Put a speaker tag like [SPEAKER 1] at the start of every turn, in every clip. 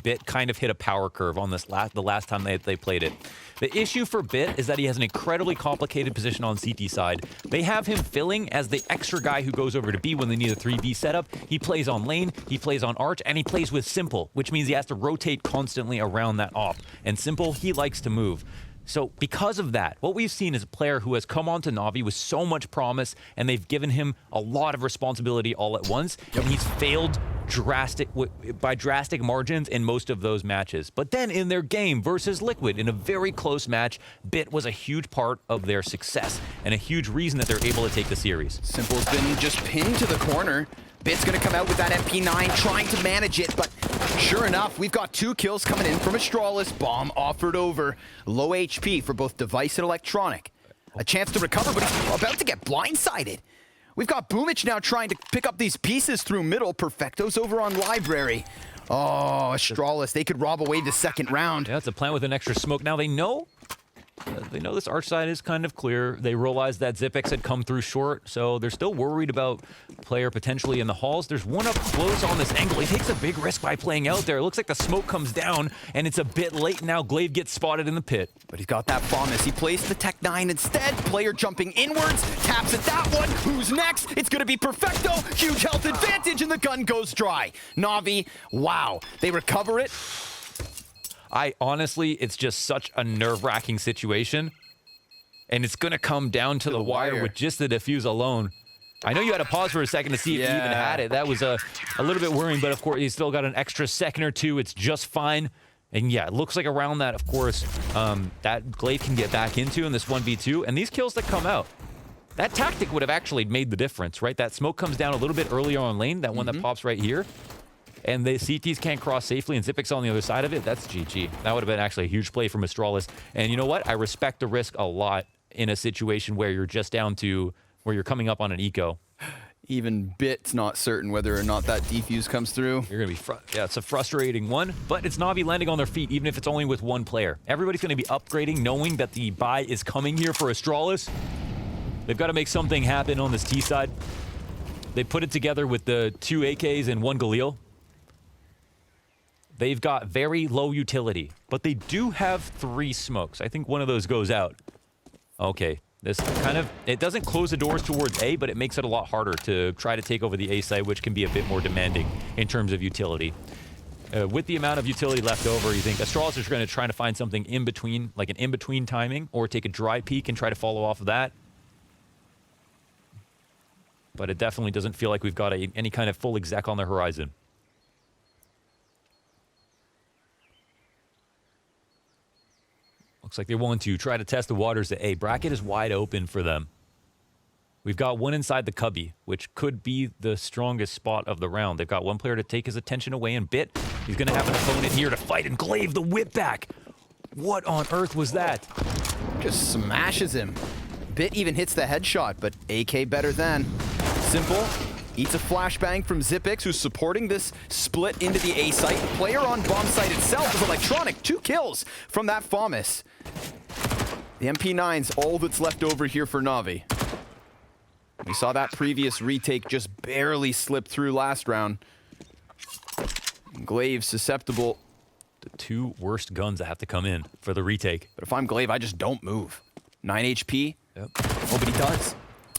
[SPEAKER 1] Bit kind of hit a power curve on this the last time they played it. The issue for Bit is that he has an incredibly complicated position on CT side. They have him filling as the extra guy who goes over to B when they need a 3B setup. He plays on lane, he plays on arch, and he plays with Simple, which means he has to rotate constantly around that op. And Simple, he likes to move. So because of that, what we've seen is a player who has come onto Na'Vi with so much promise, and they've given him a lot of responsibility all at once, and he's failed by drastic margins in most of those matches. But then in their game versus Liquid, in a very close match, Bit was a huge part of their success and a huge reason that they're able to take the series.
[SPEAKER 2] Simple's been just pinned to the corner. Bit's gonna come out with that MP9, trying to manage it, but sure enough, we've got 2 kills coming in from Astralis. Bomb offered over. Low HP for both Device and Electronic. A chance to recover, but he's about to get blindsided. We've got Boomich now trying to pick up these pieces through middle. Perfecto's over on Library. Oh, Astralis, they could rob away the second round.
[SPEAKER 1] Yeah, it's a plan with an extra smoke. Now they know this arch side is kind of clear. They realized that Xyp9x had come through short, so they're still worried about player potentially in the halls. There's one up close on this angle. He takes a big risk by playing out there. It looks like the smoke comes down, and it's a bit late now. Glaive gets spotted in the pit.
[SPEAKER 2] But he's got that FAMAS. He plays the Tech 9 instead. Player jumping inwards, taps at that one. Who's next? It's gonna be Perfecto. Huge health advantage, and the gun goes dry. Na'Vi, wow. They recover it.
[SPEAKER 1] Honestly, it's just such a nerve-wracking situation. And it's going to come down to the wire with just the defuse alone. I know you had to pause for a second to see if he even had it. That was a little bit worrying, but of course, he's still got an extra second or two. It's just fine. And yeah, it looks like around that, of course, that Glaive can get back into in this 1v2. And these kills that come out, that tactic would have actually made the difference, right? That smoke comes down a little bit earlier on lane, that one that pops right here. And the CTs can't cross safely, and Xyp9x on the other side of it, that's GG. That would have been actually a huge play from Astralis. And you know what? I respect the risk a lot in a situation where you're just down to, where you're coming up on an eco.
[SPEAKER 2] Even Bit's not certain whether or not that defuse comes through.
[SPEAKER 1] You're going to be, yeah, it's a frustrating one, but it's Na'Vi landing on their feet, even if it's only with one player. Everybody's going to be upgrading, knowing that the buy is coming here for Astralis. They've got to make something happen on this T side. They put it together with the 2 AKs and 1 Galil. They've got very low utility, but they do have 3 smokes. I think one of those goes out. Okay, this kind of, it doesn't close the doors towards A, but it makes it a lot harder to try to take over the A side, which can be a bit more demanding in terms of utility. With the amount of utility left over, you think Astralis is going to try to find something in between, like an in-between timing, or take a dry peek and try to follow off of that. But it definitely doesn't feel like we've got any kind of full exec on the horizon. Looks like they want to try to test the waters at A. Bracket is wide open for them. We've got one inside the cubby, which could be the strongest spot of the round. They've got one player to take his attention away, and Bit, he's going to have an opponent here to fight, and Glaive the whip back. What on earth was that?
[SPEAKER 2] Just smashes him. Bit even hits the headshot, but AK better than. Simple eats a flashbang from Xyp9x, who's supporting this split into the A site. Player on bomb site itself is Electronic. 2 kills from that FAMAS. The MP9's all that's left over here for Na'Vi. We saw that previous retake just barely slip through last round. Glaive susceptible.
[SPEAKER 1] The 2 worst guns that have to come in for the retake.
[SPEAKER 2] But if I'm Glaive, I just don't move. 9 HP.
[SPEAKER 1] Yep.
[SPEAKER 2] Oh, but he does.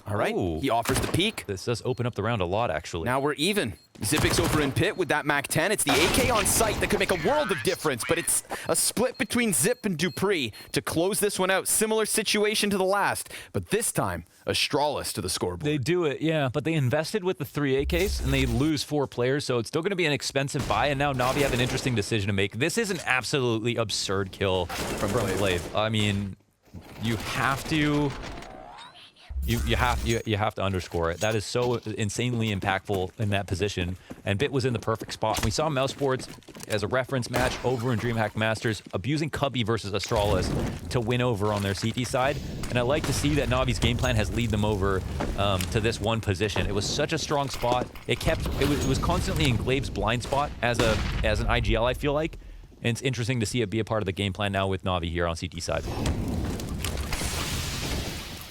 [SPEAKER 2] All right, he offers the peek.
[SPEAKER 1] This does open up the round a lot, actually.
[SPEAKER 2] Now we're even. Xyp9x over in pit with that MAC-10. It's the AK on site that could make a world of difference, but it's a split between Zip and Dupree to close this one out. Similar situation to the last, but this time, Astralis to the scoreboard.
[SPEAKER 1] They do it, yeah, but they invested with the 3 AKs, and they lose 4 players, so it's still going to be an expensive buy, and now Na'Vi have an interesting decision to make. This is an absolutely absurd kill from Glaive. I mean, you have to... You have to underscore it. That is so insanely impactful in that position, and Bit was in the perfect spot. We saw Mousesports as a reference match over in DreamHack Masters, abusing Cubby versus Astralis to win over on their CT side, and I like to see that Na'Vi's game plan has lead them over to this one position. It was such a strong spot. It was constantly in Glaive's blind spot as an IGL, I feel like, and it's interesting to see it be a part of the game plan now with Na'Vi here on CT side.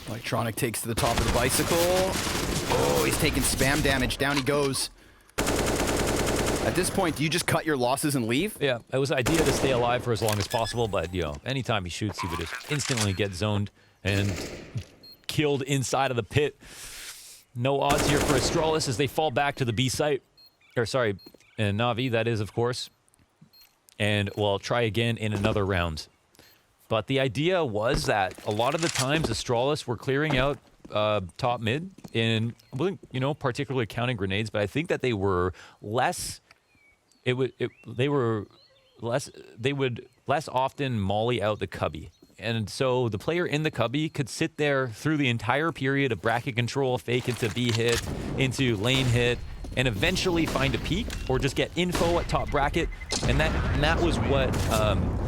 [SPEAKER 2] Electronic takes to the top of the bicycle. Oh, he's taking spam damage. Down he goes. At this point, do you just cut your losses and leave?
[SPEAKER 1] Yeah, it was the idea to stay alive for as long as possible, but, you know, anytime he shoots, he would just instantly get zoned and killed inside of the pit. No odds here for Astralis as they fall back to the B site. Or, sorry, and Na'Vi, that is, of course. And we'll try again in another round. But the idea was that a lot of the times Astralis were clearing out top mid, and I wasn't, you know, particularly counting grenades, but I think that they were less. They would less often molly out the cubby. And so the player in the cubby could sit there through the entire period of bracket control, fake into B hit, into lane hit, and eventually find a peak or just get info at top bracket. And that was what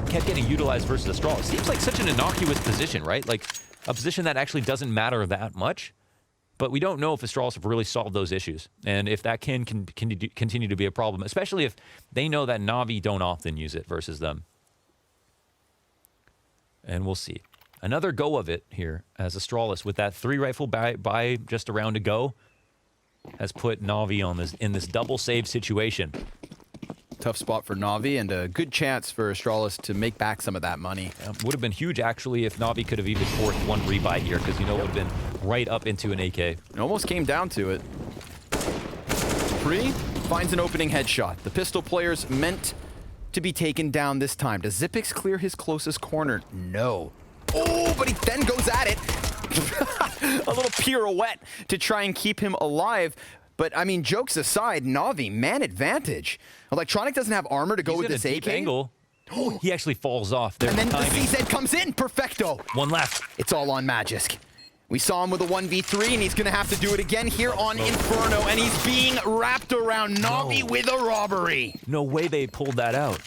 [SPEAKER 1] kept getting utilized versus Astralis. It seems like such an innocuous position, right? Like a position that actually doesn't matter that much. But we don't know if Astralis have really solved those issues and if that can continue to be a problem, especially if they know that Na'Vi don't often use it versus them. And we'll see. Another go of it here as Astralis with that 3 rifle by just a round to go has put Na'Vi on in this double save situation.
[SPEAKER 2] Tough spot for Na'Vi and a good chance for Astralis to make back some of that money.
[SPEAKER 1] Would have been huge, actually, if Na'Vi could have even forced 1 rebuy here, because, you know, it would have been right up into an AK.
[SPEAKER 2] It almost came down to it. Pre finds an opening headshot. The pistol player's meant to be taken down this time. Does Xyp9x clear his closest corner? No. Oh, but he then goes at it. A little pirouette to try and keep him alive. But, I mean, jokes aside, Na'Vi, man advantage. Electronic doesn't have armor to go with this AK.
[SPEAKER 1] Angle. He actually falls off. There's
[SPEAKER 2] and then
[SPEAKER 1] timing.
[SPEAKER 2] the CZ comes in. Perfecto.
[SPEAKER 1] 1 left.
[SPEAKER 2] It's all on Magisk. We saw him with a 1v3, and he's going to have to do it again here on Inferno, and he's being wrapped around Na'Vi with a robbery.
[SPEAKER 1] No way they pulled that out.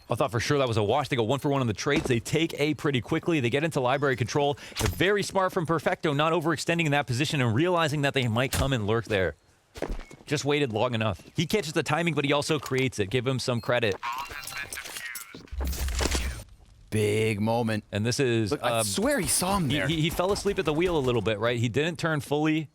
[SPEAKER 1] I thought for sure that was a wash. They go 1 for 1 on the trades. They take A pretty quickly. They get into library control. They're very smart from Perfecto, not overextending in that position and realizing that they might come and lurk there. Just waited long enough. He catches the timing, but he also creates it. Give him some credit.
[SPEAKER 2] Big moment.
[SPEAKER 1] And this is...
[SPEAKER 2] Look, I swear he saw him there.
[SPEAKER 1] He fell asleep at the wheel a little bit, right? He didn't turn fully,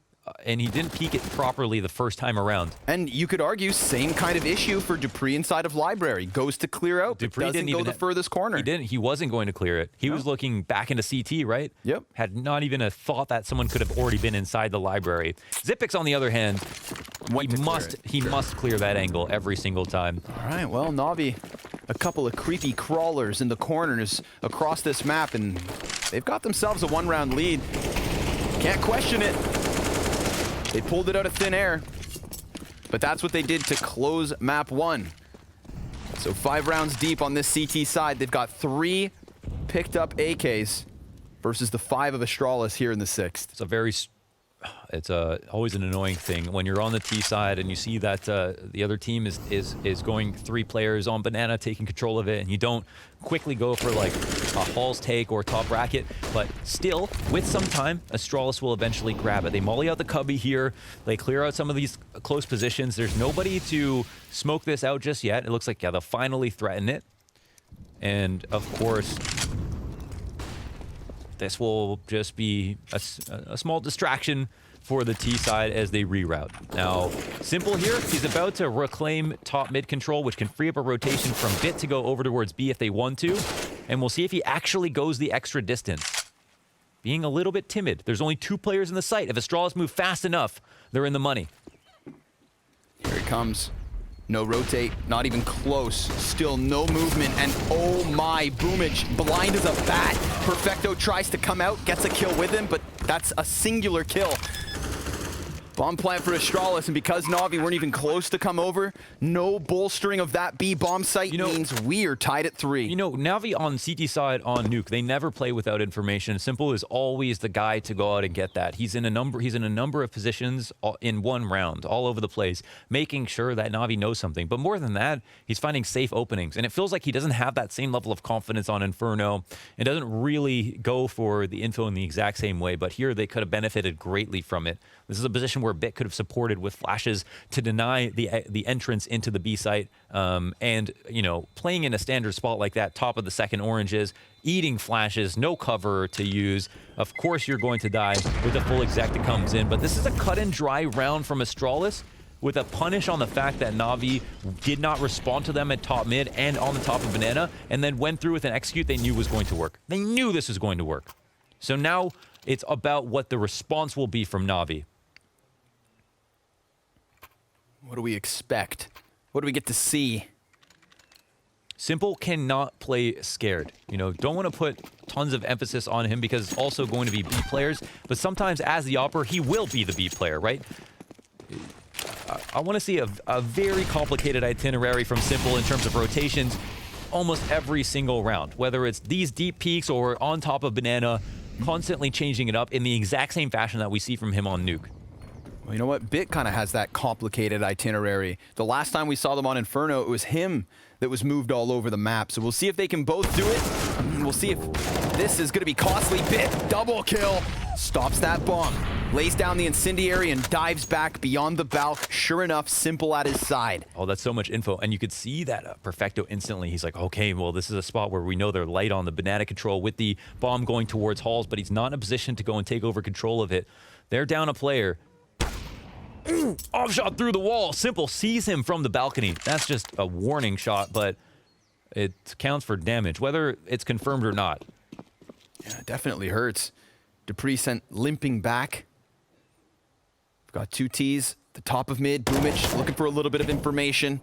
[SPEAKER 1] and he didn't peek it properly the first time around.
[SPEAKER 2] And you could argue same kind of issue for Dupree inside of library. Goes to clear out, but doesn't go the furthest corner.
[SPEAKER 1] He wasn't going to clear it. He was looking back into CT, right?
[SPEAKER 2] Yep.
[SPEAKER 1] Had not even a thought that someone could have already been inside the library. Xyp9x, on the other hand, he must clear that angle every single time.
[SPEAKER 2] All right, well, Na'Vi, a couple of creepy crawlers in the corners across this map, and they've got themselves a 1-round lead. Can't question it. They pulled it out of thin air, but that's what they did to close map 1. So 5 rounds deep on this CT side. They've got 3 picked up AKs versus the 5 of Astralis here in the 6th.
[SPEAKER 1] It's always an annoying thing when you're on the T side and you see that the other team is going 3 players on banana, taking control of it, and you don't quickly go for like a Hall's take or top bracket. But still, with some time, Astralis will eventually grab it. They molly out the cubby here. They clear out some of these close positions. There's nobody to smoke this out just yet. It looks like, yeah, they'll finally threaten it. And of course, this will just be a small distraction for the T side as they reroute. Now, Simple here, he's about to reclaim top mid control, which can free up a rotation from Bit to go over towards B if they want to. And we'll see if he actually goes the extra distance. Being a little bit timid. There's only 2 players in the site. If Astralis move fast enough, they're in the money.
[SPEAKER 2] Here it comes. No rotate, not even close. Still no movement, and oh my, Boomich, blind as a bat. Perfecto tries to come out, gets a kill with him, but that's a singular kill. Bomb plant for Astralis, and because Na'Vi weren't even close to come over, no bolstering of that B bomb site means we're tied at 3.
[SPEAKER 1] You know, Na'Vi on CT side on Nuke, they never play without information. Simple is always the guy to go out and get that. He's in a number of positions in 1 round, all over the place, making sure that Na'Vi knows something. But more than that, he's finding safe openings. And it feels like he doesn't have that same level of confidence on Inferno. It doesn't really go for the info in the exact same way. But here they could have benefited greatly from it. This is a position where Bit could have supported with flashes to deny the entrance into the B site. And, you know, playing in a standard spot like that, top of the second oranges, eating flashes, no cover to use. Of course, you're going to die with the full exec that comes in. But this is a cut and dry round from Astralis, with a punish on the fact that Na'Vi did not respond to them at top mid and on the top of Banana, and then went through with an execute they knew was going to work. They knew this was going to work. So now it's about what the response will be from Na'Vi.
[SPEAKER 2] What do we expect? What do we get to see?
[SPEAKER 1] Simple cannot play scared. You know, don't want to put tons of emphasis on him because it's also going to be B players, but sometimes as the Opper, he will be the B player, right? I want to see a very complicated itinerary from Simple in terms of rotations almost every single round, whether it's these deep peaks or on top of Banana, constantly changing it up in the exact same fashion that we see from him on Nuke.
[SPEAKER 2] Well, you know what? Bit kind of has that complicated itinerary. The last time we saw them on Inferno, it was him that was moved all over the map. So we'll see if they can both do it. We'll see if this is going to be costly. Bit, double kill. Stops that bomb. Lays down the incendiary and dives back beyond the balk. Sure enough, Simple at his side.
[SPEAKER 1] Oh, that's so much info. And you could see that Perfecto instantly. He's like, okay, well, this is a spot where we know they're light on the Banana control with the bomb going towards Halls, but he's not in a position to go and take over control of it. They're down a player. Ooh, off shot through the wall. Simple sees him from the balcony. That's just a warning shot, but it counts for damage, whether it's confirmed or not.
[SPEAKER 2] Yeah, it definitely hurts. Dupree sent limping back. We've got 2 Ts, the top of mid. Boomich looking for a little bit of information.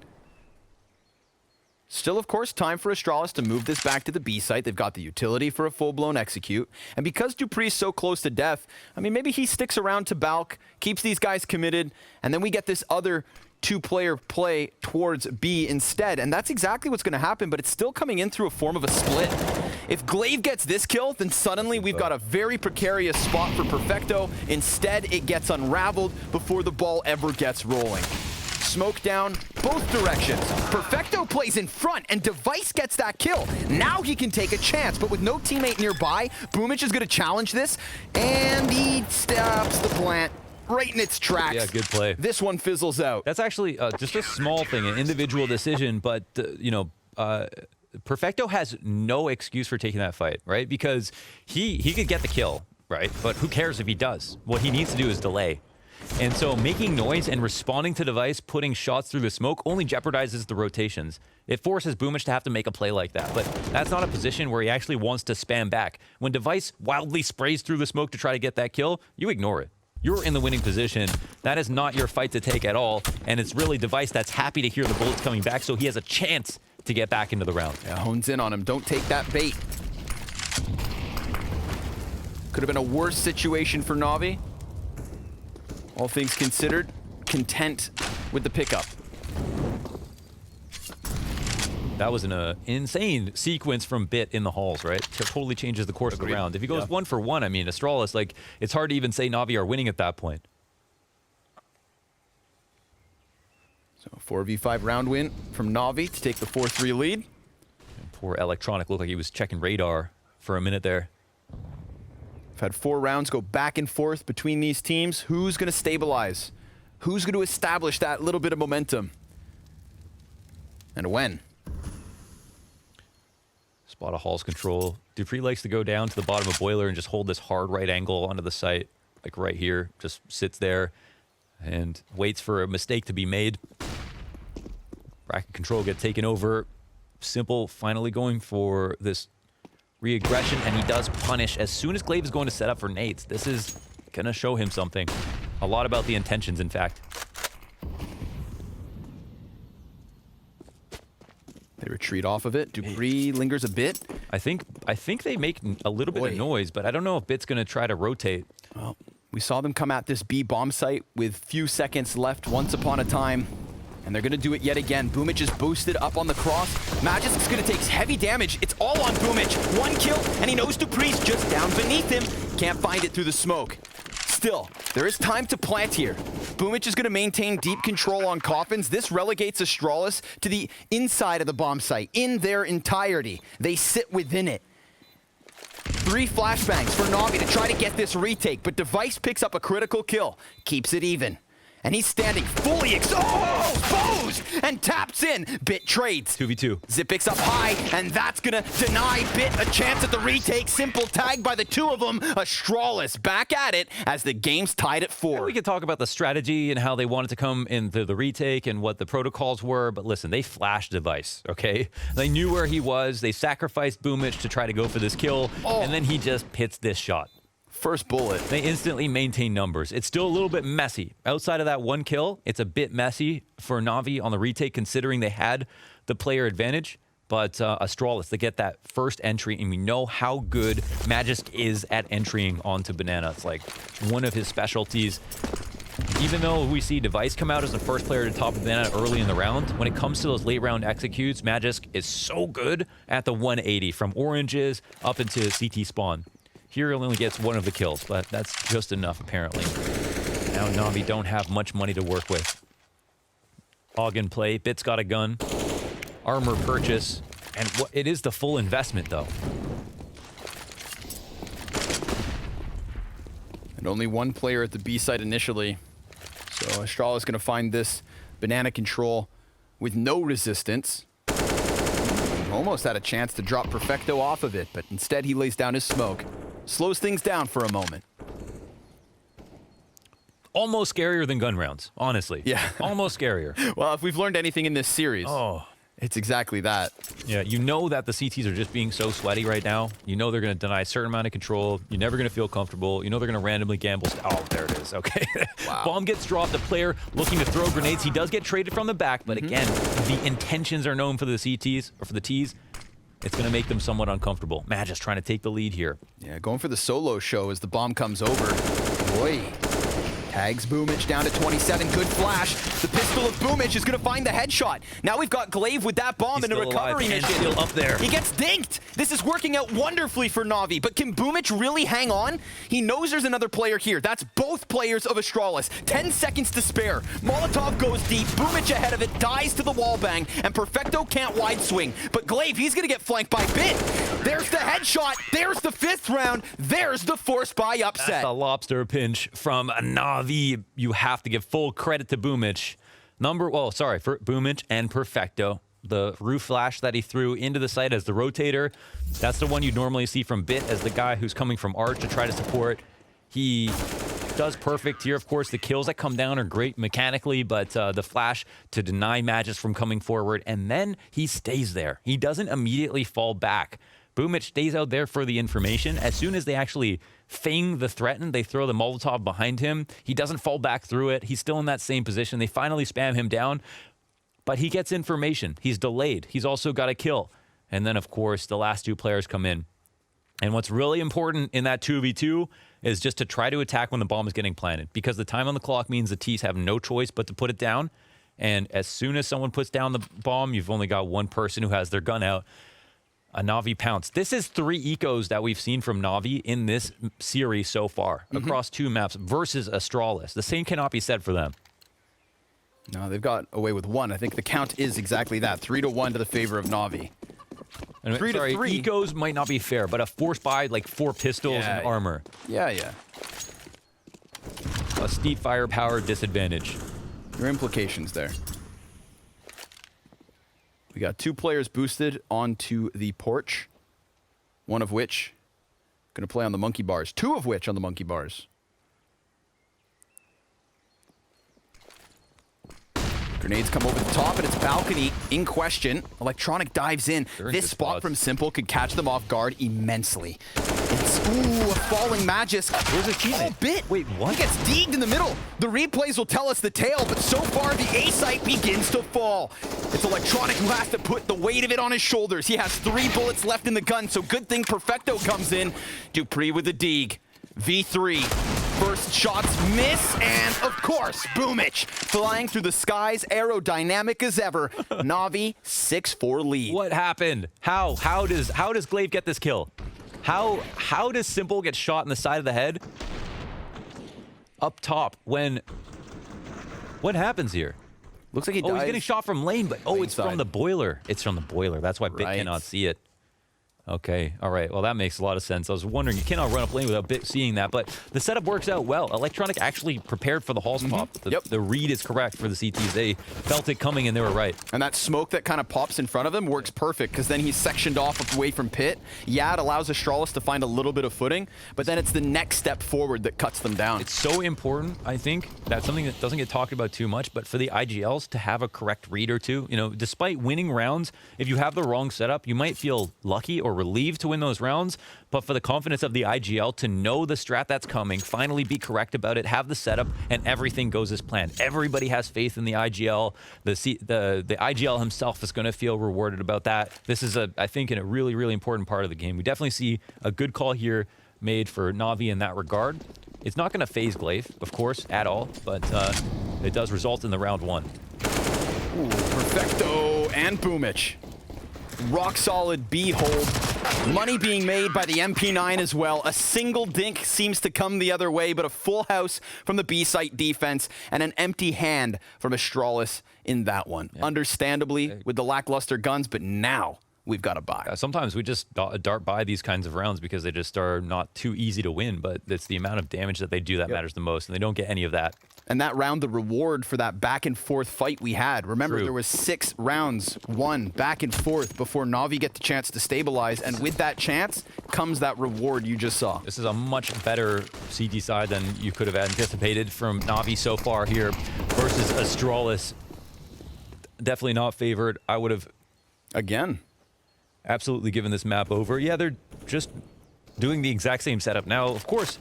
[SPEAKER 2] Still, of course, time for Astralis to move this back to the B site. They've got the utility for a full-blown execute. And because Dupree's so close to death, I mean, maybe he sticks around to Balk, keeps these guys committed, and then we get this other 2-player play towards B instead. And that's exactly what's going to happen, but it's still coming in through a form of a split. If Glaive gets this kill, then suddenly we've got a very precarious spot for Perfecto. Instead, it gets unraveled before the ball ever gets rolling. Smoke down both directions. Perfecto plays in front, and Device gets that kill. Now he can take a chance, but with no teammate nearby, Boomich is going to challenge this, and he stops the plant right in its tracks.
[SPEAKER 1] Yeah, good play.
[SPEAKER 2] This one fizzles out.
[SPEAKER 1] That's actually just a small thing, an individual decision, but, you know, Perfecto has no excuse for taking that fight, right? Because he could get the kill, right? But who cares if he does? What he needs to do is delay. And so making noise and responding to Device, putting shots through the smoke, only jeopardizes the rotations. It forces Boomich to have to make a play like that, but that's not a position where he actually wants to spam back. When Device wildly sprays through the smoke to try to get that kill, you ignore it. You're in the winning position. That is not your fight to take at all, and it's really Device that's happy to hear the bullets coming back, so he has a chance to get back into the round.
[SPEAKER 2] Yeah, hones in on him. Don't take that bait. Could have been a worse situation for Na'Vi. All things considered, content with the pickup.
[SPEAKER 1] That was an insane sequence from Bit in the halls, right? It totally changes the course of the round. If he goes 1 for 1, I mean, Astralis, like, it's hard to even say Na'Vi are winning at that point.
[SPEAKER 2] So 4v5 round win from Na'Vi to take the 4-3 lead.
[SPEAKER 1] And poor Electronic looked like he was checking radar for a minute there.
[SPEAKER 2] We've had 4 rounds go back and forth between these teams. Who's going to stabilize? Who's going to establish that little bit of momentum? And when?
[SPEAKER 1] Spot a Hall's control. Dupree likes to go down to the bottom of Boiler and just hold this hard right angle onto the site, like right here. Just sits there and waits for a mistake to be made. Bracket control get taken over. Simple finally going for this re-aggression, and he does punish as soon as Glaive is going to set up for nades. This is going to show him something. A lot about the intentions, in fact.
[SPEAKER 2] They retreat off of it. Dupree lingers a bit.
[SPEAKER 1] I think they make a little bit of noise, but I don't know if Bit's going to try to rotate.
[SPEAKER 2] Well, we saw them come at this B bomb site with few seconds left once upon a time. And they're going to do it yet again. Boomich is boosted up on the cross. Magisk is going to take heavy damage. It's all on Boomich. 1 kill, and he knows Dupree's just down beneath him. Can't find it through the smoke. Still, there is time to plant here. Boomich is going to maintain deep control on coffins. This relegates Astralis to the inside of the bomb site in their entirety. They sit within it. 3 flashbangs for Na'Vi to try to get this retake, but Device picks up a critical kill. Keeps it even. And he's standing fully exposed! boost and taps in. Bit trades.
[SPEAKER 1] 2v2.
[SPEAKER 2] Zipix up high, and that's gonna deny Bit a chance at the retake. Simple tag by the two of them. Astralis back at it as the game's tied at 4.
[SPEAKER 1] We could talk about the strategy and how they wanted to come into the retake and what the protocols were, but listen, they flashed Device, okay? They knew where he was. They sacrificed Boomich to try to go for this kill, and then he just hits this shot.
[SPEAKER 2] First bullet.
[SPEAKER 1] They instantly maintain numbers. It's still a little bit messy. Outside of that one kill, it's a bit messy for Na'Vi on the retake, considering they had the player advantage. But Astralis, they get that first entry, and we know how good Magisk is at entering onto Banana. It's like one of his specialties. Even though we see Device come out as the first player to top Banana early in the round, when it comes to those late round executes, Magisk is so good at the 180 from oranges up into CT spawn. Here he only gets one of the kills, but that's just enough apparently. Now Na'Vi don't have much money to work with. Og in play, Bit's got a gun, armor purchase, and it is the full investment though.
[SPEAKER 2] And only one player at the B site initially. So Astralis is going to find this banana control with no resistance. Almost had a chance to drop Perfecto off of it, but instead he lays down his smoke. Slows things down for a moment.
[SPEAKER 1] Almost scarier than gun rounds, honestly.
[SPEAKER 2] Yeah.
[SPEAKER 1] Almost scarier.
[SPEAKER 2] Well, if we've learned anything in this series, it's exactly that.
[SPEAKER 1] Yeah, you know that the CTs are just being so sweaty right now. You know they're going to deny a certain amount of control. You're never going to feel comfortable. You know they're going to randomly gamble. Oh, there it is. Okay.
[SPEAKER 2] Wow.
[SPEAKER 1] Bomb gets dropped. The player looking to throw grenades. He does get traded from the back, but again, the intentions are known for the CTs, or for the Ts. It's going to make them somewhat uncomfortable. Magisk trying to take the lead here.
[SPEAKER 2] Yeah, going for the solo show as the bomb comes over. Boy. Tags Boomich down to 27. Good flash. The pistol of Boomich is going to find the headshot. Now we've got Glaive with that bomb in a recovery mission.
[SPEAKER 1] Still up there.
[SPEAKER 2] He gets dinked. This is working out wonderfully for Na'Vi, but can Boomich really hang on? He knows there's another player here. That's both players of Astralis. 10 seconds to spare. Molotov goes deep. Boomich ahead of it, dies to the wall bang, and Perfecto can't wide swing. But Glaive, he's going to get flanked by Bit. There's the headshot. There's the 5th round. There's the force buy upset.
[SPEAKER 1] That's a lobster pinch from Na'Vi. You have to give full credit to Boomich. For Boomich and Perfecto. The roof flash that he threw into the site as the rotator, that's the one you normally see from Bit as the guy who's coming from Arch to try to support. He does perfect here. Of course, the kills that come down are great mechanically, but the flash to deny Magisk from coming forward, and then he stays there. He doesn't immediately fall back. Boomich stays out there for the information. As soon as they actually feign the threaten, they throw the Molotov behind him. He doesn't fall back through it. He's still in that same position. They finally spam him down, but he gets information. He's delayed. He's also got a kill. And then, of course, the last two players come in. And what's really important in that 2v2 is just to try to attack when the bomb is getting planted, because the time on the clock means the Ts have no choice but to put it down. And as soon as someone puts down the bomb, you've only got one person who has their gun out. A Na'Vi pounce. This is 3 ecos that we've seen from Na'Vi in this series so far, across 2 maps versus Astralis. The same cannot be said for them.
[SPEAKER 2] No, they've got away with 1. I think the count is exactly that. 3-1 to the favor of Na'Vi.
[SPEAKER 1] And
[SPEAKER 2] 3 to 3.
[SPEAKER 1] Ecos might not be fair, but a force buy, like 4 pistols and armor.
[SPEAKER 2] Yeah.
[SPEAKER 1] A steep firepower disadvantage.
[SPEAKER 2] Your implications there. We got 2 players boosted onto the porch, one of which going to play on the monkey bars, 2 of which on the monkey bars. Grenades come over the top, and it's balcony in question. Electronic dives in. This spot from Simple could catch them off guard immensely. It's, a falling Magisk.
[SPEAKER 1] Where's his teammate?
[SPEAKER 2] Oh, Bit.
[SPEAKER 1] Wait, what?
[SPEAKER 2] He gets deegged in the middle. The replays will tell us the tale, but so far the A site begins to fall. It's Electronic who has to put the weight of it on his shoulders. He has 3 bullets left in the gun, so good thing Perfecto comes in. Dupree with the deeg. V3. First shots miss, and of course, Boomich flying through the skies, aerodynamic as ever. Na'Vi 6-4 lead.
[SPEAKER 1] What happened? How does Glaive get this kill? How does Simple get shot in the side of the head up top when? What happens here?
[SPEAKER 2] Looks like he dies.
[SPEAKER 1] Oh, he's getting shot from lane, but it's
[SPEAKER 2] side.
[SPEAKER 1] from the boiler. It's from the boiler. That's why Bit cannot see it. Okay, all right. Well, that makes a lot of sense. I was wondering, you cannot run up lane without seeing that, but the setup works out well. Electronic actually prepared for the Halls pop. The read is correct for the CTs. They felt it coming and they were right.
[SPEAKER 2] And that smoke that kind of pops in front of him works perfect because then he's sectioned off away from pit. Yeah, it allows Astralis to find a little bit of footing, but then it's the next step forward that cuts them down.
[SPEAKER 1] It's so important, I think. That's something that doesn't get talked about too much, but for the IGLs to have a correct read or two, you know, despite winning rounds, if you have the wrong setup, you might feel lucky or relieved to win those rounds, but for the confidence of the IGL to know the strat that's coming, finally be correct about it, have the setup, and everything goes as planned. Everybody has faith in the IGL. The IGL himself is going to feel rewarded about that. This is, I think, a really, really important part of the game. We definitely see a good call here made for Na'Vi in that regard. It's not going to phase Glaive, of course, at all, but it does result in the round one.
[SPEAKER 2] Ooh, Perfecto and Boomich. Rock solid B hold. Money being made by the MP9 as well. A single dink seems to come the other way, but a full house from the B site defense and an empty hand from Astralis in that one. Yeah. Understandably, with the lackluster guns, but now we've got to buy.
[SPEAKER 1] Sometimes we just dart by these kinds of rounds because they just are not too easy to win, but it's the amount of damage that they do that matters the most, and they don't get any of that.
[SPEAKER 2] And that round, the reward for that back and forth fight we had. Remember, there was 6 rounds won back and forth before Na'Vi get the chance to stabilize. And with that chance comes that reward you just saw.
[SPEAKER 1] This is a much better CT side than you could have anticipated from Na'Vi so far here versus Astralis. Definitely not favored. I would have
[SPEAKER 2] again
[SPEAKER 1] absolutely given this map over. Yeah, they're just doing the exact same setup. Now, of course,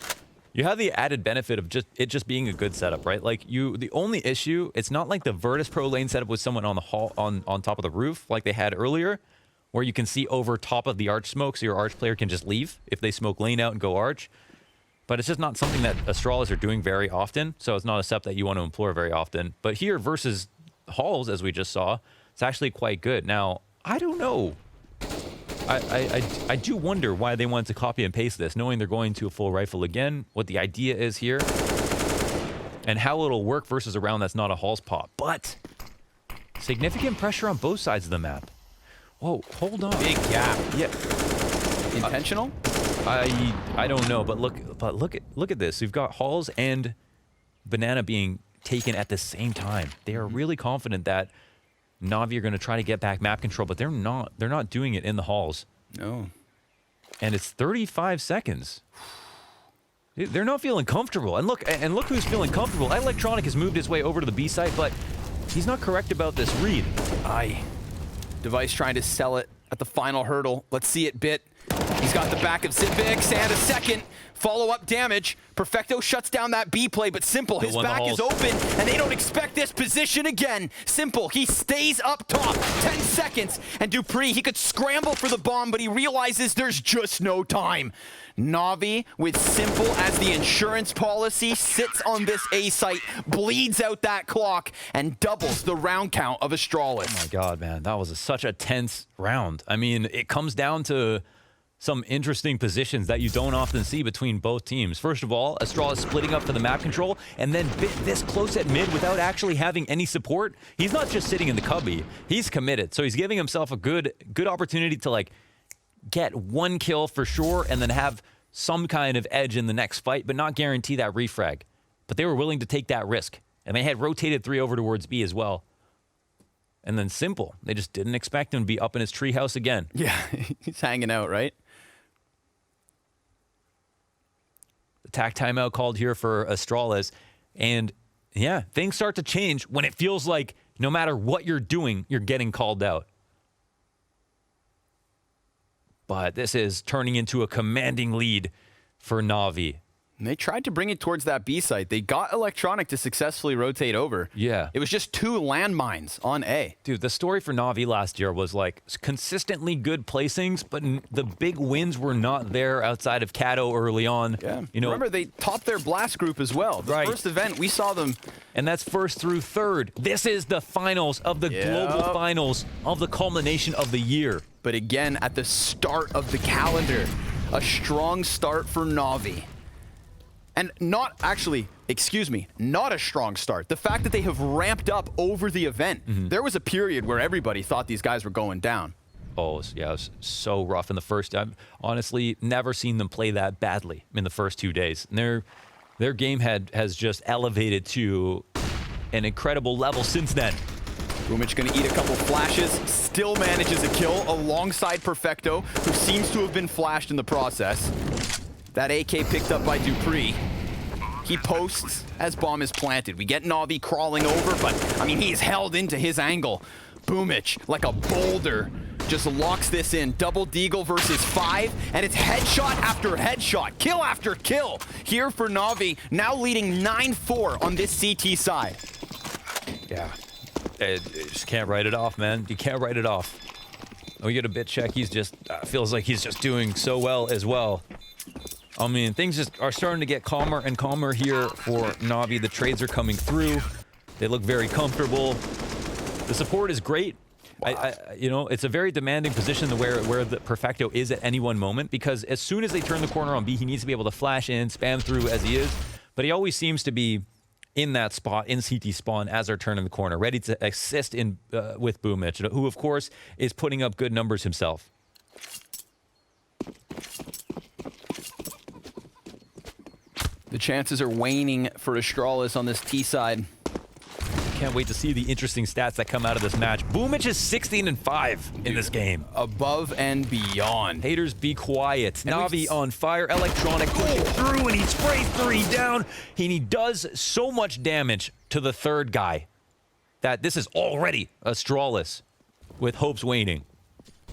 [SPEAKER 1] you have the added benefit of just being a good setup, right? Like the only issue, it's not like the Virtus Pro lane setup with someone on the on top of the roof like they had earlier, where you can see over top of the arch smoke, so your arch player can just leave if they smoke lane out and go arch. But it's just not something that Astralis are doing very often, so it's not a setup that you want to employ very often. But here versus Halls, as we just saw, it's actually quite good. Now, I don't know. I do wonder why they wanted to copy and paste this, knowing they're going to a full rifle again, what the idea is here, and how it'll work versus a round that's not a Halls pop. But significant pressure on both sides of the map. Whoa, hold on.
[SPEAKER 2] Big gap.
[SPEAKER 1] Yeah.
[SPEAKER 2] Intentional?
[SPEAKER 1] I don't know, but look at this. We've got Halls and Banana being taken at the same time. They are really confident that Na'Vi are going to try to get back map control, but they're not doing it in the Halls.
[SPEAKER 2] No.
[SPEAKER 1] And it's 35 seconds. They're not feeling comfortable. And look who's feeling comfortable. Electronic has moved his way over to the B site, but he's not correct about this read.
[SPEAKER 2] Aye. Device trying to sell it at the final hurdle. Let's see it bit. He's got the back of Zipix and a second follow-up damage. Perfecto shuts down that B play, but Simple, his back is open, and they don't expect this position again. Simple, he stays up top, 10 seconds, and Dupree, he could scramble for the bomb, but he realizes there's just no time. Na'Vi, with Simple as the insurance policy, sits on this A site, bleeds out that clock, and doubles the round count of Astralis.
[SPEAKER 1] Oh my god, man, that was such a tense round. I mean, it comes down to some interesting positions that you don't often see between both teams. First of all, Astralis splitting up for the map control, and then bit this close at mid without actually having any support. He's not just sitting in the cubby, he's committed. So he's giving himself a good opportunity to like get one kill for sure, and then have some kind of edge in the next fight, but not guarantee that refrag. But they were willing to take that risk, and they had rotated 3 over towards B as well. And then Simple, they just didn't expect him to be up in his treehouse again.
[SPEAKER 2] Yeah, he's hanging out, right?
[SPEAKER 1] Attack timeout called here for Astralis, and yeah, things start to change when it feels like no matter what you're doing, you're getting called out. But this is turning into a commanding lead for Na'Vi.
[SPEAKER 2] And they tried to bring it towards that B site. They got Electronic to successfully rotate over.
[SPEAKER 1] Yeah.
[SPEAKER 2] It was just 2 landmines on A.
[SPEAKER 1] Dude, the story for Na'Vi last year was like consistently good placings, but the big wins were not there outside of Kato early on.
[SPEAKER 2] Yeah.
[SPEAKER 1] You know,
[SPEAKER 2] remember, they topped their blast group as well. The first event, we saw them.
[SPEAKER 1] And that's first through third. This is the finals of the global finals of the culmination of the year.
[SPEAKER 2] But again, at the start of the calendar, a strong start for Na'Vi. And not actually, excuse me, not a strong start. The fact that they have ramped up over the event. There was a period where everybody thought these guys were going down.
[SPEAKER 1] Oh, yeah, it was so rough in the first. I've honestly never seen them play that badly in the first 2 days. And their game has just elevated to an incredible level since then.
[SPEAKER 2] Boomic gonna eat a couple flashes, still manages a kill alongside Perfecto, who seems to have been flashed in the process. That AK picked up by Dupree. He posts as bomb is planted. We get Na'Vi crawling over, but I mean, he's held into his angle. Boomic, like a boulder, just locks this in. Double Deagle versus 5, and it's headshot after headshot, kill after kill. Here for Na'Vi, now leading 9-4 on this CT side.
[SPEAKER 1] Yeah. You just can't write it off, man. You can't write it off. We get a bit check. He's just feels like he's just doing so well as well. I mean, things just are starting to get calmer and calmer here for Na'Vi. The trades are coming through. They look very comfortable. The support is great. Wow. You know, it's a very demanding position where the Perfecto is at any one moment, because as soon as they turn the corner on B, he needs to be able to flash in, spam through as he is. But he always seems to be in that spot, in CT spawn, as they're turning the corner, ready to assist in with Boomic, who, of course, is putting up good numbers himself.
[SPEAKER 2] The chances are waning for Astralis on this T side.
[SPEAKER 1] Can't wait to see the interesting stats that come out of this match. Boomic is 16-5 in this game.
[SPEAKER 2] Above and beyond.
[SPEAKER 1] Haters, be quiet. Na'Vi on fire. Electronic pushing through, and he sprays 3 down. And he does so much damage to the third guy that this is already Astralis with hopes waning.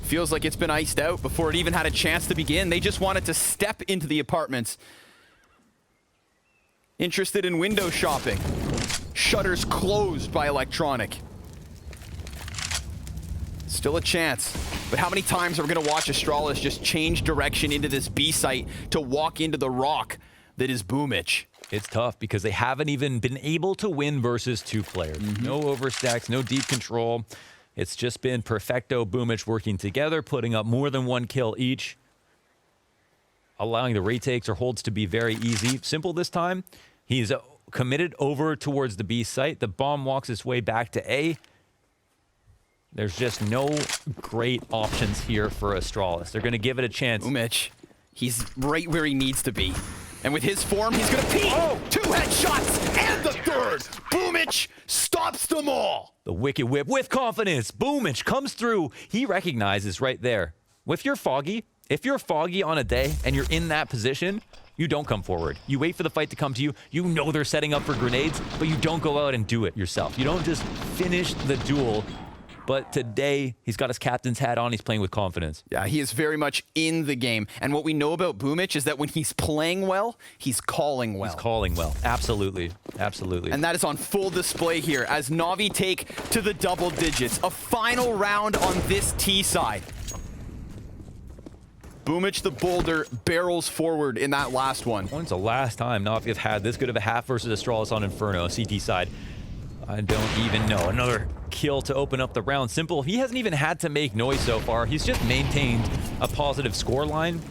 [SPEAKER 2] Feels like it's been iced out before it even had a chance to begin. They just wanted to step into the apartments. Interested in window shopping. Shutters closed by Electronic. Still a chance. But how many times are we going to watch Astralis just change direction into this B site to walk into the rock that is Boomic?
[SPEAKER 1] It's tough because they haven't even been able to win versus 2 players. No overstacks, no deep control. It's just been Perfecto, Boomic working together, putting up more than 1 kill each, allowing the retakes or holds to be very easy. Simple this time. He's committed over towards the B site. The bomb walks its way back to A. There's just no great options here for Astralis. They're going to give it a chance.
[SPEAKER 2] Boomic, he's right where he needs to be. And with his form, he's going to peek. Oh, 2 headshots and the third. Boomic stops them all.
[SPEAKER 1] The Wicked Whip with confidence. Boomic comes through. He recognizes right there. If you're foggy on a day and you're in that position, you don't come forward. You wait for the fight to come to you. You know they're setting up for grenades, but you don't go out and do it yourself. You don't just finish the duel. But today, he's got his captain's hat on. He's playing with confidence.
[SPEAKER 2] Yeah, he is very much in the game. And what we know about Boomic is that when he's playing well, he's calling well.
[SPEAKER 1] He's calling well. Absolutely. Absolutely.
[SPEAKER 2] And that is on full display here as Na'Vi take to the double digits. A final round on this T side. Boomic the Boulder barrels forward in that last one.
[SPEAKER 1] When's the last time Na'Vi have had this good of a half versus Astralis on Inferno, CT side? I don't even know. Another kill to open up the round. Simple. He hasn't even had to make noise so far. He's just maintained a positive score line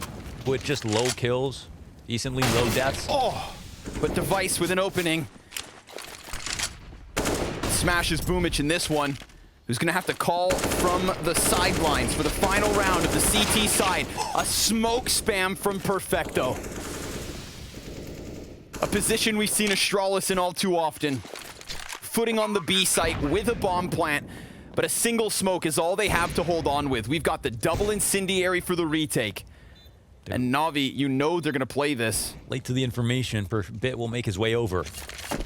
[SPEAKER 1] with just low kills, decently low deaths.
[SPEAKER 2] Oh, but Device with an opening. Smashes Boomic in this one, who's going to have to call from the sidelines for the final round of the CT side. A smoke spam from Perfecto. A position we've seen Astralis in all too often. Footing on the B site with a bomb plant, but a single smoke is all they have to hold on with. We've got the double incendiary for the retake. And Na'Vi, you know they're going to play this.
[SPEAKER 1] Late to the information, Bit will make his way over.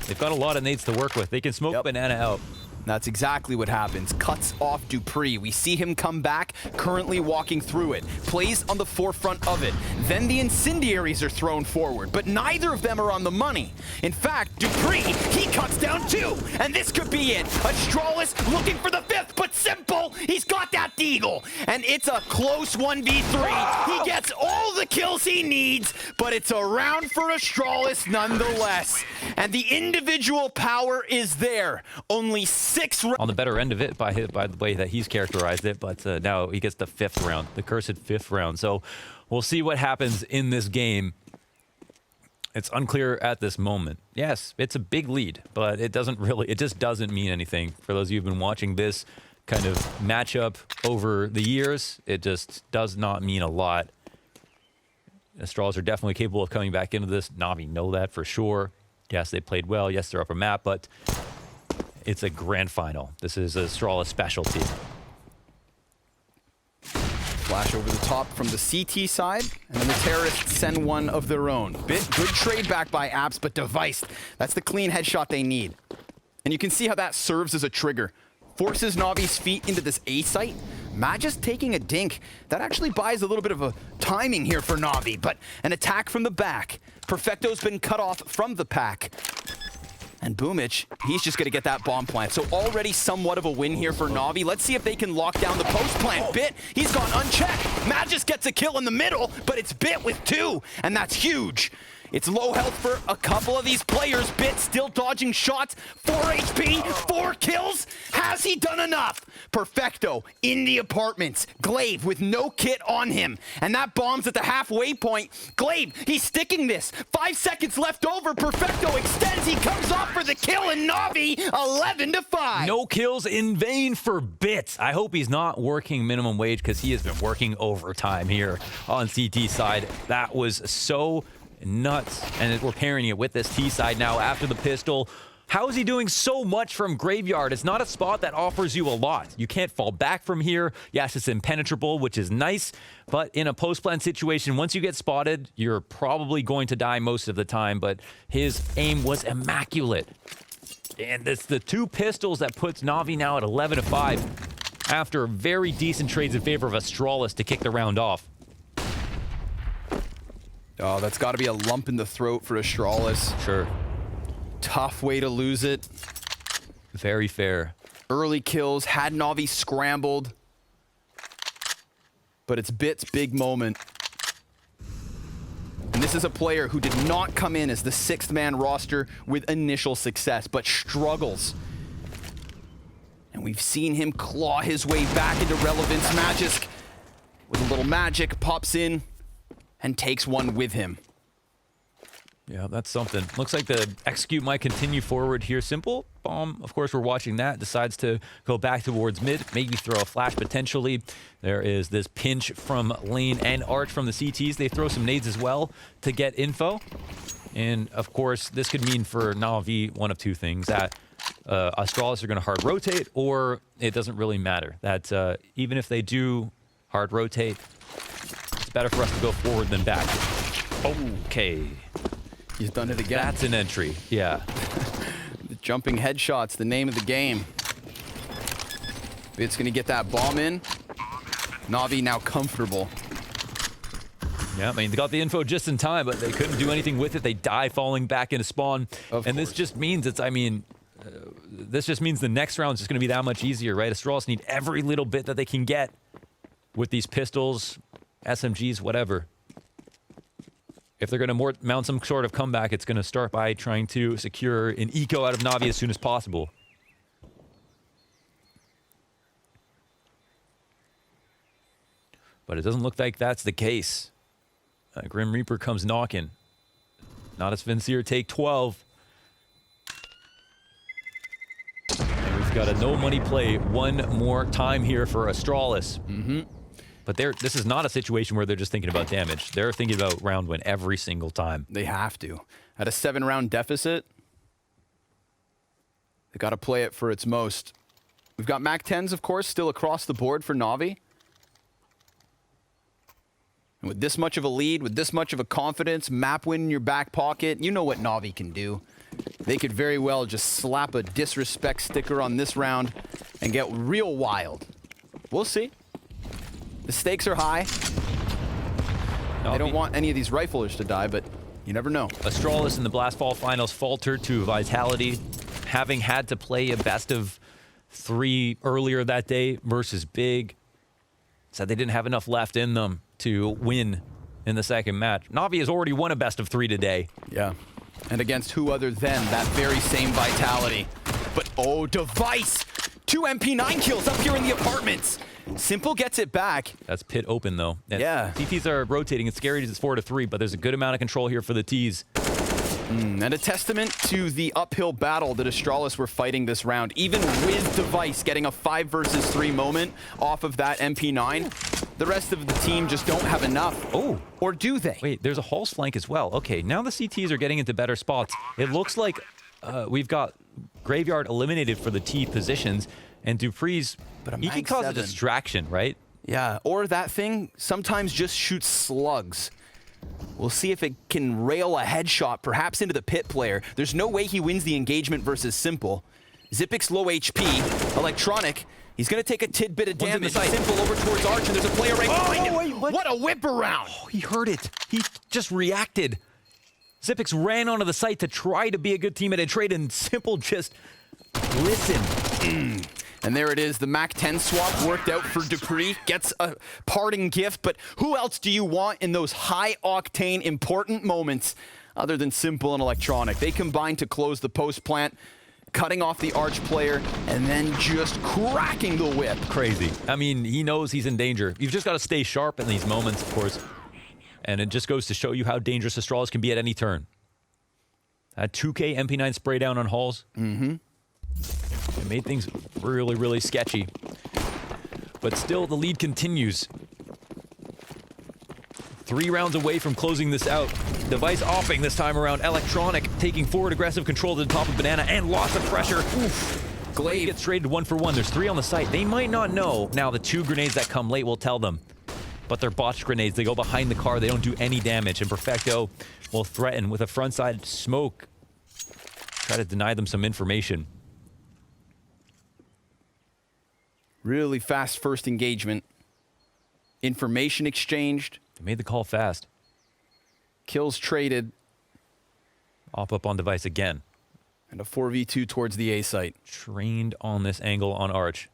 [SPEAKER 1] They've got a lot of nades to work with. They can smoke Banana out.
[SPEAKER 2] That's exactly what happens. Cuts off Dupree. We see him come back, currently walking through it. Plays on the forefront of it. Then the incendiaries are thrown forward, but neither of them are on the money. In fact, Dupree, he cuts down 2, and this could be it. Astralis looking for the 5th, but Simple, he's got that deagle. And it's a close 1v3. He gets all the kills he needs, but it's a round for Astralis nonetheless. And the individual power is there. Only 6
[SPEAKER 1] on the better end of it by the way that he's characterized it, but now he gets the 5th round, the cursed 5th round. So we'll see what happens in this game. It's unclear at this moment. Yes, it's a big lead, but it just doesn't mean anything. For those of you who've been watching this kind of matchup over the years, it just does not mean a lot. Astralis are definitely capable of coming back into this. Na'Vi know that for sure. Yes, they played well. Yes, they're upper map, but it's a grand final. This is Astralis specialty.
[SPEAKER 2] Flash over the top from the CT side, and then the terrorists send one of their own. Bit, good trade back by Abs, but Device, that's the clean headshot they need. And you can see how that serves as a trigger. Forces Navi's feet into this A site. Magis taking a dink. That actually buys a little bit of a timing here for Na'Vi, but an attack from the back. Perfecto's been cut off from the pack. And Boomich, he's just going to get that bomb plant. So already somewhat of a win here for Na'Vi. Let's see if they can lock down the post plant. Bit, he's gone unchecked. Magis gets a kill in the middle, but it's Bit with 2, and that's huge. It's low health for a couple of these players. Bit still dodging shots. 4 HP, 4 kills. Has he done enough? Perfecto in the apartments. Glaive with no kit on him. And that bomb's at the halfway point. Glaive, he's sticking this. 5 seconds left over. Perfecto extends. He comes off for the kill, and Na'Vi 11-5.
[SPEAKER 1] No kills in vain for Bit. I hope he's not working minimum wage, because he has been working overtime here on CT side. That was so nuts, and we're pairing it with this T side now after the pistol. How is he doing so much from Graveyard? It's not a spot that offers you a lot. You can't fall back from here. Yes, it's impenetrable, which is nice, but in a post-plan situation, once you get spotted, you're probably going to die most of the time, but his aim was immaculate. And it's the 2 pistols that puts Na'Vi now at 11-5 after very decent trades in favor of Astralis to kick the round off.
[SPEAKER 2] Oh, that's got to be a lump in the throat for Astralis.
[SPEAKER 1] Sure.
[SPEAKER 2] Tough way to lose it.
[SPEAKER 1] Very fair.
[SPEAKER 2] Early kills, had Na'Vi scrambled. But it's Bit's big moment. And this is a player who did not come in as the 6th-man roster with initial success, but struggles. And we've seen him claw his way back into relevance. Magisk, with a little magic, pops in and takes one with him.
[SPEAKER 1] Yeah, that's something. Looks like the execute might continue forward here. Simple bomb, of course, we're watching that. Decides to go back towards mid, maybe throw a flash potentially. There is this pinch from Lane and Arch from the CTs. They throw some nades as well to get info. And of course, this could mean for Na'Vi one of 2 things. That Astralis are going to hard rotate, or it doesn't really matter. That even if they do hard rotate, it's better for us to go forward than back. Okay.
[SPEAKER 2] He's done it again.
[SPEAKER 1] That's an entry, yeah.
[SPEAKER 2] The jumping headshots, the name of the game. Bit's gonna get that bomb in. Na'Vi now comfortable.
[SPEAKER 1] Yeah, I mean, they got the info just in time, but they couldn't do anything with it. They die falling back into spawn. And this just means it's, I mean, this just means the next round is just gonna be that much easier, right? Astralis need every little bit that they can get with these pistols, SMGs, whatever. If they're going to mount some sort of comeback, it's going to start by trying to secure an eco out of Na'Vi as soon as possible. But it doesn't look like that's the case. Grim Reaper comes knocking. Not as Vincier take 12. And we've got a no money play one more time here for Astralis. But this is not a situation where they're just thinking about damage. They're thinking about round win every single time.
[SPEAKER 2] They have to. At a 7-round deficit, they got to play it for its most. We've got MAC-10s, of course, still across the board for Na'Vi. And with this much of a lead, with this much of a confidence, map win in your back pocket, you know what Na'Vi can do. They could very well just slap a disrespect sticker on this round and get real wild. We'll see. The stakes are high. They don't want any of these riflers to die, but you never know.
[SPEAKER 1] Astralis in the Blastfall Finals faltered to Vitality, having had to play a best of 3 earlier that day versus Big. Said they didn't have enough left in them to win in the second match. Na'Vi has already won a best of 3 today.
[SPEAKER 2] Yeah. And against who other than that very same Vitality. But oh, Device! 2 MP9 kills up here in the apartments. Simple gets it back.
[SPEAKER 1] That's pit open, though.
[SPEAKER 2] Yeah.
[SPEAKER 1] TTs are rotating. It's scary as it's 4-3, but there's a good amount of control here for the Ts.
[SPEAKER 2] And a testament to the uphill battle that Astralis were fighting this round. Even with Device getting a 5 versus 3 moment off of that MP9, the rest of the team just don't have enough.
[SPEAKER 1] Oh.
[SPEAKER 2] Or do they?
[SPEAKER 1] Wait, there's a Halls flank as well. Okay, now the CTs are getting into better spots. It looks like we've got Graveyard eliminated for the T positions, and Dupree's,
[SPEAKER 2] But a
[SPEAKER 1] he can
[SPEAKER 2] Mag
[SPEAKER 1] cause
[SPEAKER 2] 7.
[SPEAKER 1] a distraction, right?
[SPEAKER 2] Yeah, or that thing sometimes just shoots slugs. We'll see if it can rail a headshot, perhaps into the pit player. There's no way he wins the engagement versus Simple. Zipic's low HP. Electronic, he's going to take a tidbit of
[SPEAKER 1] One's in the
[SPEAKER 2] damage.
[SPEAKER 1] site.
[SPEAKER 2] Simple over towards Arch, and there's a player right behind him.
[SPEAKER 1] wait, what?
[SPEAKER 2] What a whip around!
[SPEAKER 1] Oh, he heard it. He just reacted. Zipix ran onto the site to try to be a good teammate and trade, and Simple just listened.
[SPEAKER 2] And there it is, the Mac 10 swap worked out for Dupree, gets a parting gift, but who else do you want in those high-octane, important moments other than Simple and Electronic? They combine to close the post plant, cutting off the Arch player, and then just cracking the whip.
[SPEAKER 1] Crazy. I mean, he knows he's in danger. You've just got to stay sharp in these moments, of course. And it just goes to show you how dangerous Astralis can be at any turn. That 2K MP9 spray down on Halls. It made things really, really sketchy. But still, the lead continues. 3 rounds away from closing this out. Device offing this time around. Electronic taking forward aggressive control to the top of Banana, and lots of pressure. Oof. Glaive gets traded 1-for-1. There's 3 on the site. They might not know. Now, the 2 grenades that come late will tell them. But they're botched grenades. They go behind the car. They don't do any damage. And Perfecto will threaten with a frontside smoke. Try to deny them some information.
[SPEAKER 2] Really fast first engagement. Information exchanged.
[SPEAKER 1] They made the call fast.
[SPEAKER 2] Kills traded.
[SPEAKER 1] Up on Device again.
[SPEAKER 2] And a 4v2 towards the A site.
[SPEAKER 1] Trained on this angle on Arch.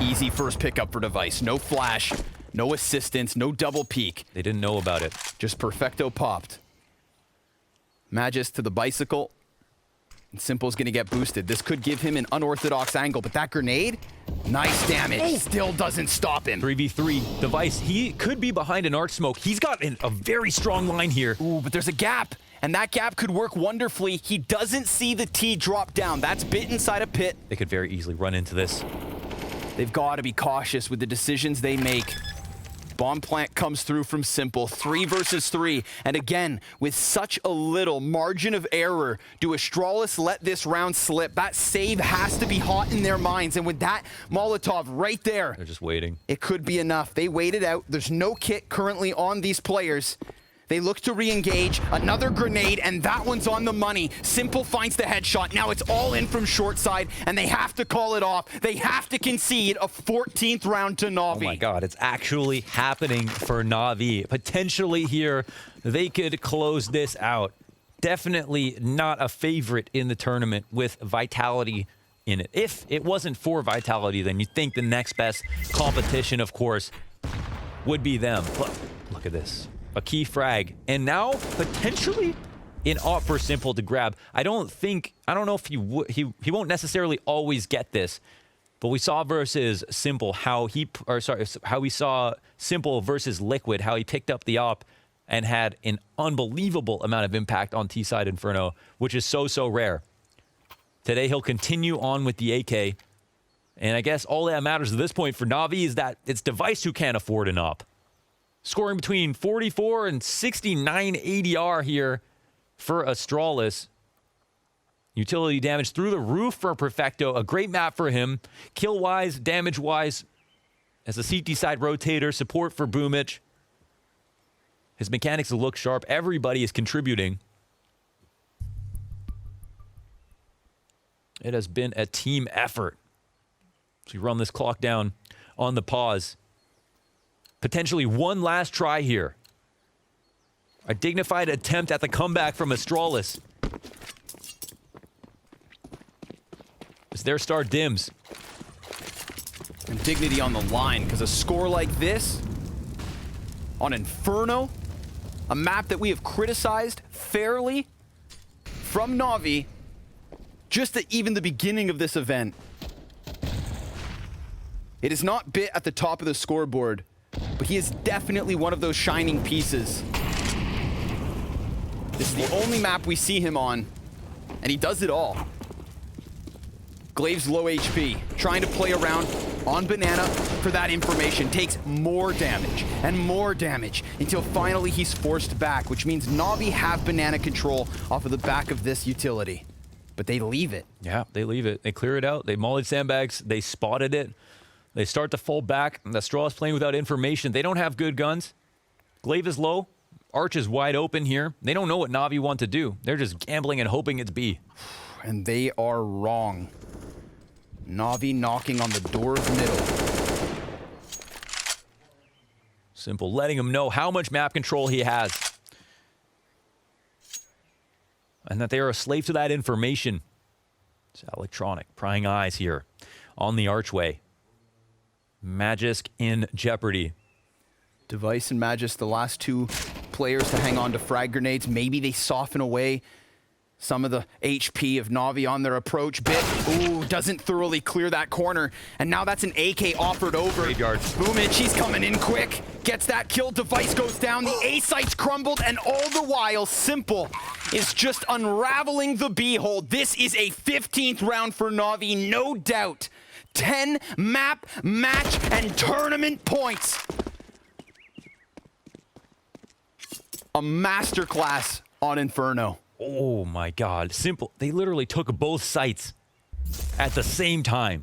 [SPEAKER 2] Easy first pickup for Device. No flash, no assistance, no double peek.
[SPEAKER 1] They didn't know about it.
[SPEAKER 2] Just Perfecto popped. Magis to the bicycle. And Simple's gonna get boosted. This could give him an unorthodox angle, but that grenade, nice damage. Still doesn't stop him.
[SPEAKER 1] 3v3. Device, he could be behind an Arch smoke. He's got a very strong line here.
[SPEAKER 2] Ooh, but there's a gap. And that gap could work wonderfully. He doesn't see the T drop down. That's bit inside a pit.
[SPEAKER 1] They could very easily run into this.
[SPEAKER 2] They've got to be cautious with the decisions they make. Bomb plant comes through from Simple. 3 versus 3. And again, with such a little margin of error, do Astralis let this round slip? That save has to be hot in their minds. And with that Molotov right there,
[SPEAKER 1] They're just waiting.
[SPEAKER 2] it could be enough. They waited out. There's no kit currently on these players. They look to re-engage. Another grenade, and that one's on the money. Simple finds the headshot. Now it's all in from short side, and they have to call it off. They have to concede a 14th round to Na'Vi.
[SPEAKER 1] Oh my god, it's actually happening for Na'Vi. Potentially here, they could close this out. Definitely not a favorite in the tournament with Vitality in it. If it wasn't for Vitality, then you'd think the next best competition, of course, would be them. But look at this. A key frag, and now potentially an op for Simple to grab. I don't know if he won't necessarily always get this, but we saw versus Simple how we saw Simple versus Liquid, how he picked up the op and had an unbelievable amount of impact on T-side Inferno, which is so rare. Today he'll continue on with the AK, and I guess all that matters at this point for Na'Vi is that it's Device who can't afford an op. Scoring between 44 and 69 ADR here for Astralis. Utility damage through the roof for Perfecto. A great map for him. Kill-wise, damage-wise. As a CT side rotator, support for Boomich. His mechanics look sharp. Everybody is contributing. It has been a team effort. So we run this clock down on the pause. Potentially one last try here. A dignified attempt at the comeback from Astralis. As their star dims.
[SPEAKER 2] And dignity on the line, because a score like this on Inferno, a map that we have criticized fairly from Na'Vi, just at even the beginning of this event. It is not bit at the top of the scoreboard, but he is definitely one of those shining pieces. This is the only map we see him on, and he does it all. Glaive's low HP, trying to play around on Banana for that information, takes more damage and more damage until finally he's forced back, which means Na'Vi have Banana control off of the back of this utility. But they leave it.
[SPEAKER 1] Yeah, they leave it. They clear it out. They mollied sandbags. They spotted it. They start to fall back. Astralis playing without information. They don't have good guns. Glaive is low. Arch is wide open here. They don't know what Na'Vi want to do. They're just gambling and hoping it's B.
[SPEAKER 2] And they are wrong. Na'Vi knocking on the door of middle.
[SPEAKER 1] Simple, letting him know how much map control he has. And that they are a slave to that information. It's electronic, prying eyes here on the archway. Magisk in jeopardy.
[SPEAKER 2] Device and Magisk, the last two players to hang on to frag grenades. Maybe they soften away some of the HP of Na'Vi on their approach. Bit, ooh, doesn't thoroughly clear that corner. And now that's an AK offered over.
[SPEAKER 1] Graveyard.
[SPEAKER 2] Boomage, he's coming in quick. Gets that kill, Device goes down. The A site's crumbled, and all the while, Simple is just unraveling the B-hold. This is a 15th round for Na'Vi, no doubt. 10 map, match, and tournament points. A masterclass on Inferno.
[SPEAKER 1] Oh my God, Simple. They literally took both sites at the same time.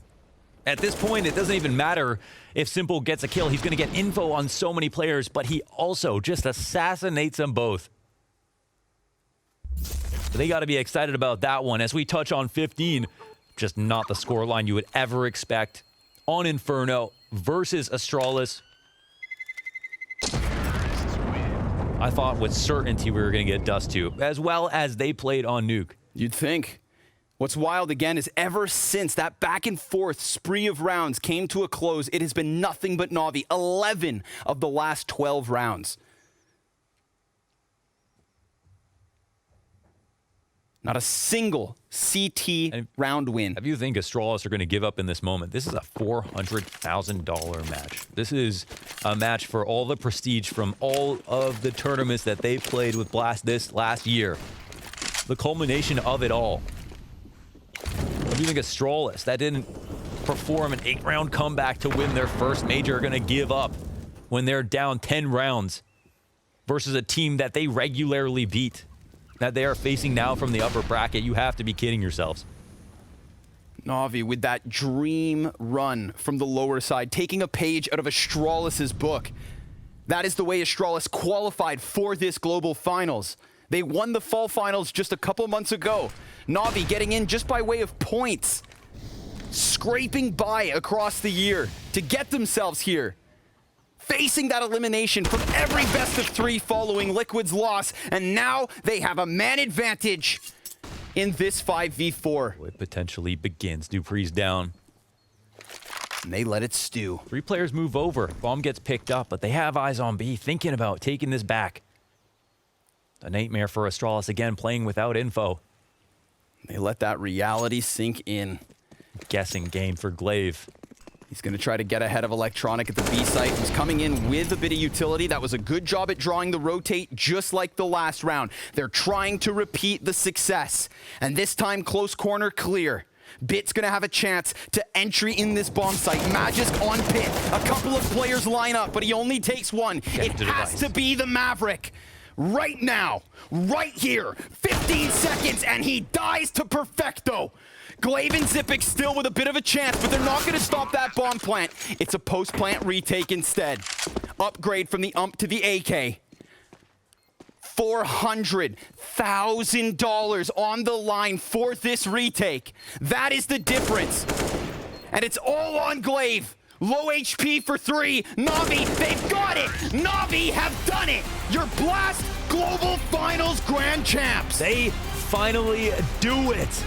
[SPEAKER 1] At this point, it doesn't even matter if Simple gets a kill. He's going to get info on so many players, but he also just assassinates them both. So they got to be excited about that one. As we touch on 15, just not the scoreline you would ever expect on Inferno versus Astralis. I thought with certainty we were going to get Dust 2, as well as they played on Nuke.
[SPEAKER 2] You'd think. What's wild again is ever since that back and forth spree of rounds came to a close, it has been nothing but Na'Vi. 11 of the last 12 rounds. Not a single CT round win.
[SPEAKER 1] If you think Astralis are going to give up in this moment, this is a $400,000 match. This is a match for all the prestige from all of the tournaments that they played with Blast this last year. The culmination of it all. If you think Astralis, that didn't perform an 8-round comeback to win their first major, are going to give up when they're down 10 rounds versus a team that they regularly beat, that they are facing now from the upper bracket. You have to be kidding yourselves.
[SPEAKER 2] Na'Vi with that dream run from the lower side, taking a page out of Astralis' book. That is the way Astralis qualified for this global finals. They won the fall finals just a couple months ago. Na'Vi getting in just by way of points, scraping by across the year to get themselves here. Facing that elimination from every best of 3 following Liquid's loss, and now they have a man advantage in this 5v4.
[SPEAKER 1] It potentially begins. Dupree's down.
[SPEAKER 2] And they let it stew.
[SPEAKER 1] 3 players move over. Bomb gets picked up, but they have eyes on B, thinking about taking this back. A nightmare for Astralis, again, playing without info.
[SPEAKER 2] They let that reality sink in.
[SPEAKER 1] Guessing game for Glaive.
[SPEAKER 2] He's going to try to get ahead of Electronic at the B site, who's coming in with a bit of utility. That was a good job at drawing the rotate, just like the last round. They're trying to repeat the success. And this time, close corner clear. Bit's going to have a chance to entry in this bomb site. Magisk on Pit. A couple of players line up, but he only takes one. It has to be the Maverick. Right now, right here, 15 seconds, and he dies to Perfecto. Glaive and Zipic still with a bit of a chance, but they're not going to stop that bomb plant. It's a post-plant retake instead. Upgrade from the UMP to the AK. $400,000 on the line for this retake. That is the difference. And it's all on Glaive. Low HP for 3. Na'Vi, they've got it. Na'Vi have done it. Your Blast Global Finals Grand Champs.
[SPEAKER 1] They finally do it.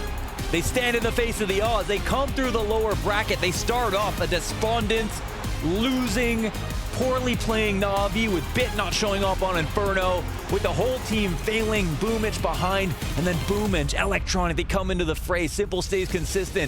[SPEAKER 1] They stand in the face of the odds. They come through the lower bracket. They start off a despondent, losing, poorly playing Na'Vi with Bit not showing up on Inferno, with the whole team failing. Boomage behind, and then Boomage, Electronic, they come into the fray. Simple stays consistent.